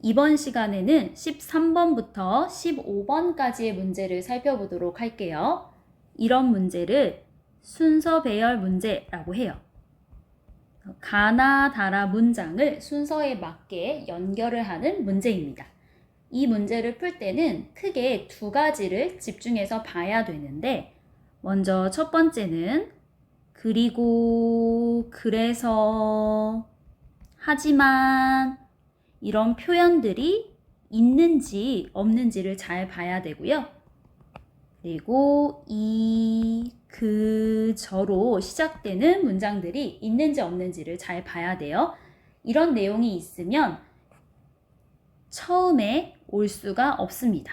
이번 시간에는 13번부터 15번까지의 문제를 살펴보도록 할게요. 이런 문제를 순서 배열 문제라고 해요. 가나 다라 문장을 순서에 맞게 연결을 하는 문제입니다. 이 문제를 풀 때는 크게 두 가지를 집중해서 봐야 되는데, 먼저 첫 번째는 그리고, 그래서, 하지만 이런 표현들이 있는지 없는지를 잘 봐야 되고요. 그리고 이, 그, 저로 시작되는 문장들이 있는지 없는지를 잘 봐야 돼요. 이런 내용이 있으면 처음에 올 수가 없습니다.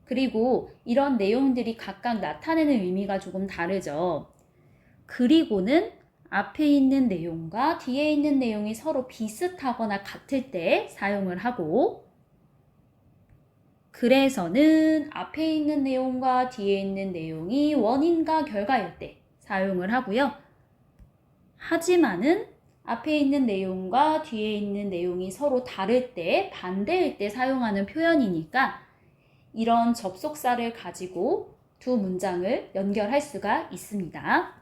그리고 이런 내용들이 각각 나타내는 의미가 조금 다르죠. 그리고는 앞에 있는 내용과 뒤에 있는 내용이 서로 비슷하거나 같을 때 사용을 하고, 그래서는 앞에 있는 내용과 뒤에 있는 내용이 원인과 결과일 때 사용을 하고요. 하지만은 앞에 있는 내용과 뒤에 있는 내용이 서로 다를 때, 반대일 때 사용하는 표현이니까 이런 접속사를 가지고 두 문장을 연결할 수가 있습니다.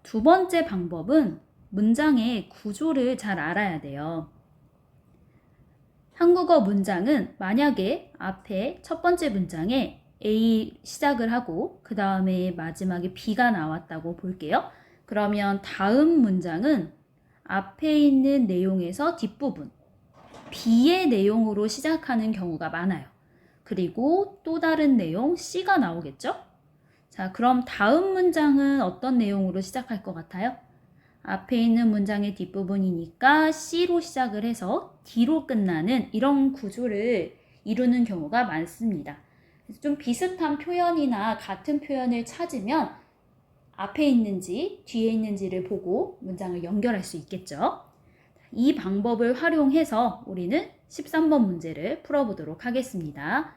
두 번째 방법은 문장의 구조를 잘 알아야 돼요. 한국어 문장은 만약에 앞에 첫 번째 문장에 A 시작을 하고 그 다음에 마지막에 B가 나왔다고 볼게요. 그러면 다음 문장은 앞에 있는 내용에서 뒷부분 B의 내용으로 시작하는 경우가 많아요. 그리고 또 다른 내용 C가 나오겠죠? 자, 그럼 다음 문장은 어떤 내용으로 시작할 것 같아요? 앞에 있는 문장의 뒷부분이니까 C로 시작을 해서 D로 끝나는 이런 구조를 이루는 경우가 많습니다. 좀 비슷한 표현이나 같은 표현을 찾으면 앞에 있는지 뒤에 있는지를 보고 문장을 연결할 수 있겠죠. 이 방법을 활용해서 우리는 13번 문제를 풀어보도록 하겠습니다.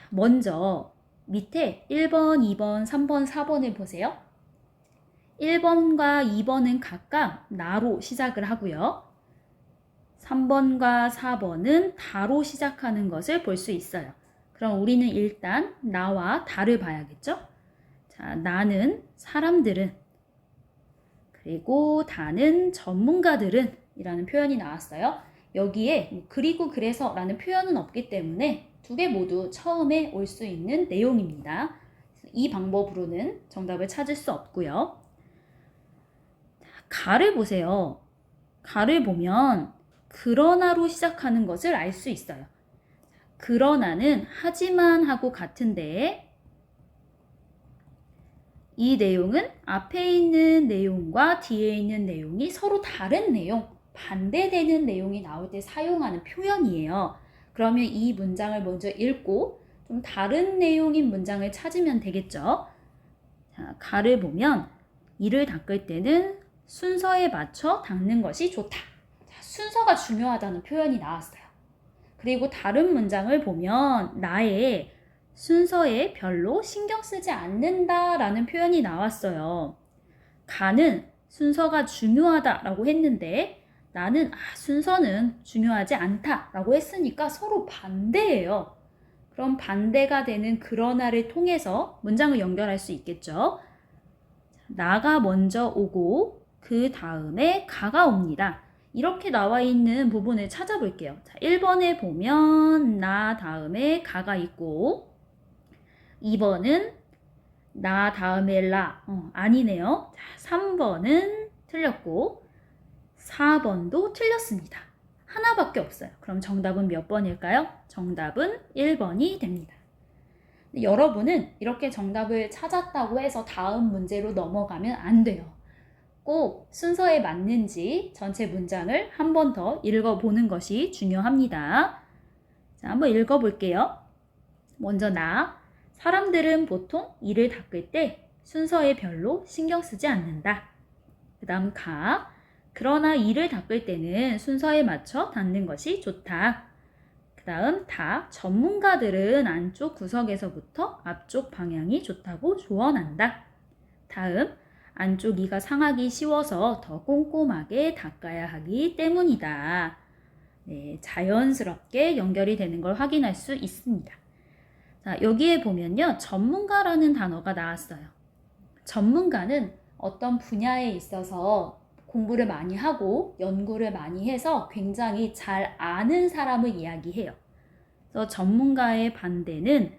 먼저 밑에 1번, 2번, 3번, 4번을 보세요. 1번과 2번은 각각 나로 시작을 하고요. 3번과 4번은 다로 시작하는 것을 볼 수 있어요. 그럼 우리는 일단 나와 다를 봐야겠죠? 자, 나는 사람들은, 그리고 다는 전문가들은 이라는 표현이 나왔어요. 여기에 그리고 그래서 라는 표현은 없기 때문에 두 개 모두 처음에 올 수 있는 내용입니다. 이 방법으로는 정답을 찾을 수 없고요. 가를 보세요. 가를 보면 그러나로 시작하는 것을 알 수 있어요. 그러나는 하지만 하고 같은데 이 내용은 앞에 있는 내용과 뒤에 있는 내용이 서로 다른 내용, 반대되는 내용이 나올 때 사용하는 표현이에요. 그러면 이 문장을 먼저 읽고 좀 다른 내용인 문장을 찾으면 되겠죠. 자, 가를 보면 이를 닦을 때는 순서에 맞춰 닦는 것이 좋다. 자, 순서가 중요하다는 표현이 나왔어요. 그리고 다른 문장을 보면 나의 순서에 별로 신경 쓰지 않는다라는 표현이 나왔어요. 가는 순서가 중요하다라고 했는데 나는 순서는 중요하지 않다라고 했으니까 서로 반대예요. 그럼 반대가 되는 그러나를 통해서 문장을 연결할 수 있겠죠. 나가 먼저 오고 그 다음에 가가 옵니다. 이렇게 나와 있는 부분을 찾아볼게요. 자, 1번에 보면 나 다음에 가가 있고 2번은 나 다음에 라 아니네요. 자, 3번은 틀렸고 4번도 틀렸습니다. 하나밖에 없어요. 그럼 정답은 몇 번일까요? 정답은 1번이 됩니다. 여러분은 이렇게 정답을 찾았다고 해서 다음 문제로 넘어가면 안 돼요. 꼭 순서에 맞는지 전체 문장을 한 번 더 읽어보는 것이 중요합니다. 자, 한번 읽어볼게요. 먼저 사람들은 보통 이를 닦을 때 순서에 별로 신경 쓰지 않는다. 그 다음 그러나 이를 닦을 때는 순서에 맞춰 닦는 것이 좋다. 그 다음 전문가들은 안쪽 구석에서부터 앞쪽 방향이 좋다고 조언한다. 다음 안쪽 이가 상하기 쉬워서 더 꼼꼼하게 닦아야 하기 때문이다. 네, 자연스럽게 연결이 되는 걸 확인할 수 있습니다. 자, 여기에 보면요. 전문가라는 단어가 나왔어요. 전문가는 어떤 분야에 있어서 공부를 많이 하고 연구를 많이 해서 굉장히 잘 아는 사람을 이야기해요. 그래서 전문가의 반대는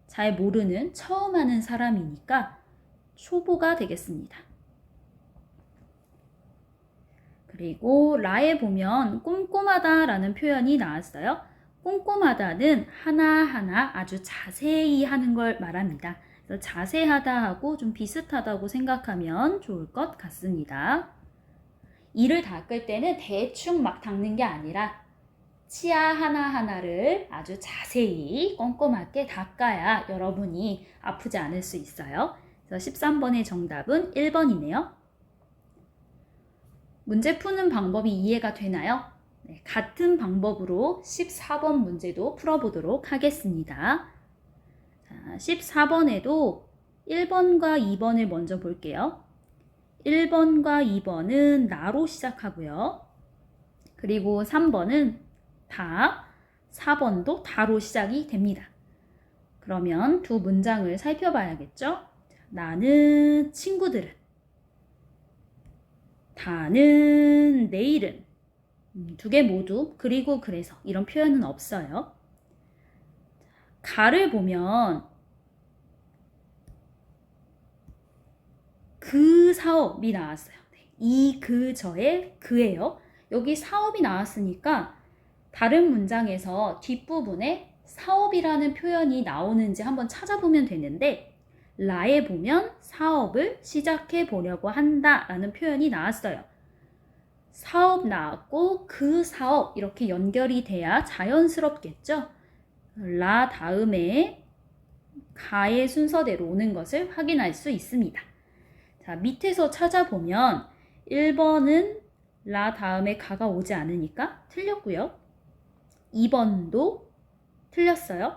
잘 모르는 처음 하는 사람이니까 초보가 되겠습니다. 그리고 라에 보면 꼼꼼하다라는 표현이 나왔어요. 꼼꼼하다는 하나하나 아주 자세히 하는 걸 말합니다. 그래서 자세하다하고 좀 비슷하다고 생각하면 좋을 것 같습니다. 이를 닦을 때는 대충 막 닦는 게 아니라 치아 하나하나를 아주 자세히 꼼꼼하게 닦아야 여러분이 아프지 않을 수 있어요. 그래서 13번의 정답은 1번이네요. 문제 푸는 방법이 이해가 되나요? 네, 같은 방법으로 14번 문제도 풀어보도록 하겠습니다. 자, 14번에도 1번과 2번을 먼저 볼게요. 1번과 2번은 나로 시작하고요. 그리고 3번은 다, 4번도 다로 시작이 됩니다. 그러면 두 문장을 살펴봐야겠죠? 나는 친구들은, 다는 내일은, 두 개 모두 그리고 그래서 이런 표현은 없어요. 가를 보면 그 사업이 나왔어요. 이, 그, 저의 그예요. 여기 사업이 나왔으니까 다른 문장에서 뒷부분에 사업이라는 표현이 나오는지 한번 찾아보면 되는데 라에 보면 사업을 시작해 보려고 한다 라는 표현이 나왔어요. 사업 나왔고 그 사업 이렇게 연결이 돼야 자연스럽겠죠. 라 다음에 가의 순서대로 오는 것을 확인할 수 있습니다. 자, 밑에서 찾아보면 1번은 라 다음에 가가 오지 않으니까 틀렸고요. 2번도 틀렸어요.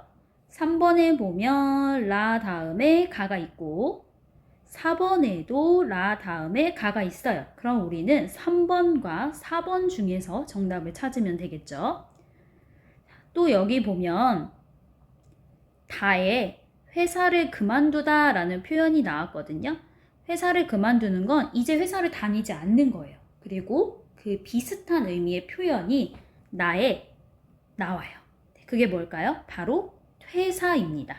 3번에 보면 라 다음에 가가 있고 4번에도 라 다음에 가가 있어요. 그럼 우리는 3번과 4번 중에서 정답을 찾으면 되겠죠. 또 여기 보면 다에 회사를 그만두다 라는 표현이 나왔거든요. 회사를 그만두는 건 이제 회사를 다니지 않는 거예요. 그리고 그 비슷한 의미의 표현이 나에 나와요. 그게 뭘까요? 바로 퇴사입니다.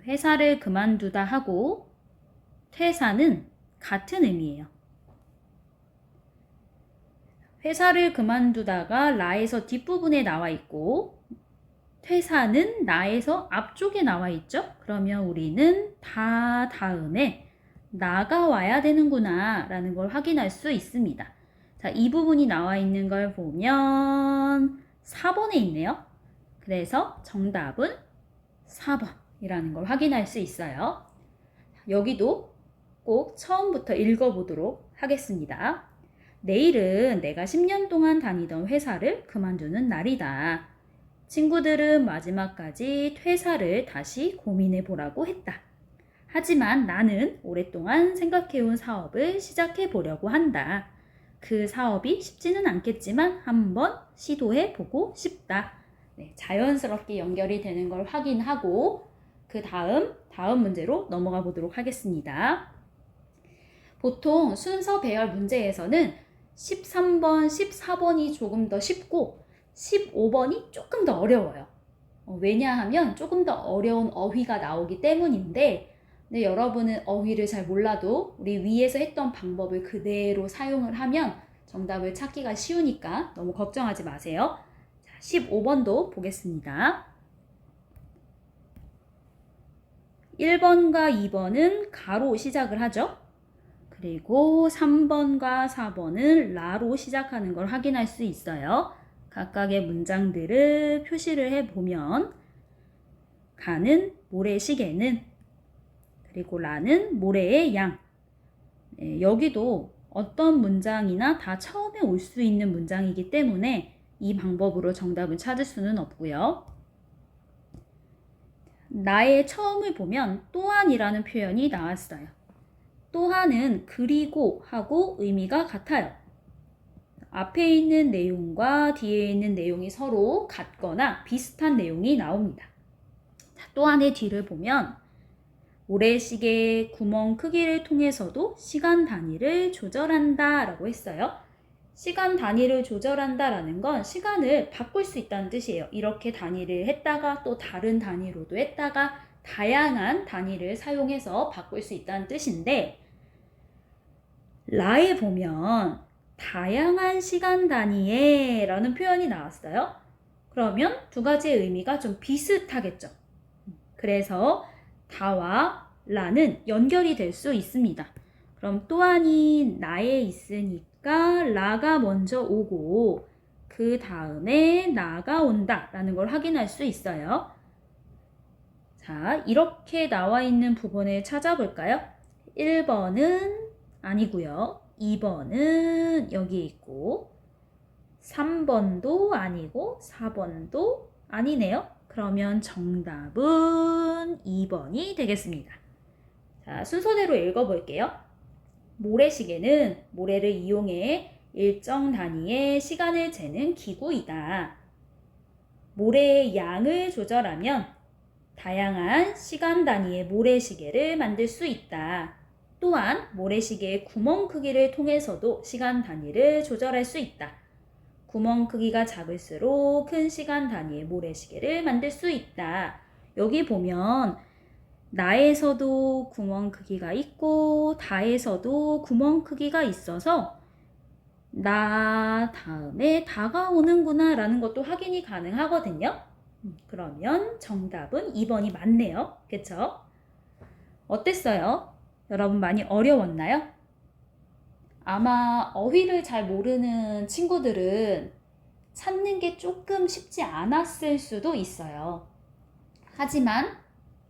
회사를 그만두다 하고 퇴사는 같은 의미예요. 회사를 그만두다가 라에서 뒷부분에 나와 있고 퇴사는 나에서 앞쪽에 나와 있죠? 그러면 우리는 다 다음에 나가 와야 되는구나 라는 걸 확인할 수 있습니다. 자, 이 부분이 나와 있는 걸 보면 4번에 있네요. 그래서 정답은 4번이라는 걸 확인할 수 있어요. 여기도 꼭 처음부터 읽어보도록 하겠습니다. 내일은 내가 10년 동안 다니던 회사를 그만두는 날이다. 친구들은 마지막까지 퇴사를 다시 고민해 보라고 했다. 하지만 나는 오랫동안 생각해온 사업을 시작해 보려고 한다. 그 사업이 쉽지는 않겠지만 한번 시도해 보고 싶다. 네, 자연스럽게 연결이 되는 걸 확인하고 그 다음 문제로 넘어가 보도록 하겠습니다. 보통 순서 배열 문제에서는 13번, 14번이 조금 더 쉽고 15번이 조금 더 어려워요. 왜냐하면 조금 더 어려운 어휘가 나오기 때문인데 근데 여러분은 어휘를 잘 몰라도 우리 위에서 했던 방법을 그대로 사용을 하면 정답을 찾기가 쉬우니까 너무 걱정하지 마세요. 자, 15번도 보겠습니다. 1번과 2번은 가로 시작을 하죠. 그리고 3번과 4번은 라로 시작하는 걸 확인할 수 있어요. 각각의 문장들을 표시를 해보면 가는 모래시계는 그리고 라는 모래의 양. 네, 여기도 어떤 문장이나 다 처음에 올 수 있는 문장이기 때문에 이 방법으로 정답을 찾을 수는 없고요. 나의 처음을 보면 또한이라는 표현이 나왔어요. 또한은 그리고 하고 의미가 같아요. 앞에 있는 내용과 뒤에 있는 내용이 서로 같거나 비슷한 내용이 나옵니다. 또 안의 뒤를 보면 모래시계 구멍 크기를 통해서도 시간 단위를 조절한다 라고 했어요. 시간 단위를 조절한다 라는 건 시간을 바꿀 수 있다는 뜻이에요. 이렇게 단위를 했다가 또 다른 단위로도 했다가 다양한 단위를 사용해서 바꿀 수 있다는 뜻인데, 라에 보면 다양한 시간 단위에 라는 표현이 나왔어요. 그러면 두 가지의 의미가 좀 비슷하겠죠. 그래서 다와 라는 연결이 될 수 있습니다. 그럼 또한이 나에 있으니까 라가 먼저 오고 그 다음에 나가 온다 라는 걸 확인할 수 있어요. 자, 이렇게 나와 있는 부분을 찾아볼까요? 1번은 아니고요. 2번은 여기 있고 3번도 아니고 4번도 아니네요. 그러면 정답은 2번이 되겠습니다. 자, 순서대로 읽어볼게요. 모래시계는 모래를 이용해 일정 단위의 시간을 재는 기구이다. 모래의 양을 조절하면 다양한 시간 단위의 모래시계를 만들 수 있다. 또한 모래시계의 구멍 크기를 통해서도 시간 단위를 조절할 수 있다. 구멍 크기가 작을수록 큰 시간 단위의 모래시계를 만들 수 있다. 여기 보면 나에서도 구멍 크기가 있고 다에서도 구멍 크기가 있어서 나 다음에 다가 오는구나 라는 것도 확인이 가능하거든요. 그러면 정답은 2번이 맞네요. 그쵸? 어땠어요? 여러분 많이 어려웠나요? 아마 어휘를 잘 모르는 친구들은 찾는 게 조금 쉽지 않았을 수도 있어요. 하지만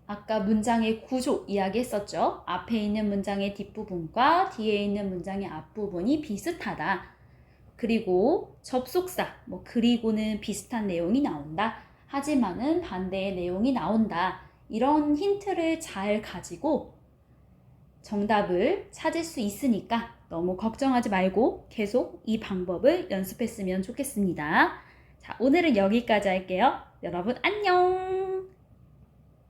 아까 문장의 구조 이야기했었죠. 앞에 있는 문장의 뒷부분과 뒤에 있는 문장의 앞부분이 비슷하다. 그리고 접속사, 그리고는 비슷한 내용이 나온다. 하지만은 반대의 내용이 나온다. 이런 힌트를 잘 가지고 정답을 찾을 수 있으니까 너무 걱정하지 말고 계속 이 방법을 연습했으면 좋겠습니다. 자, 오늘은 여기까지 할게요. 여러분 안녕!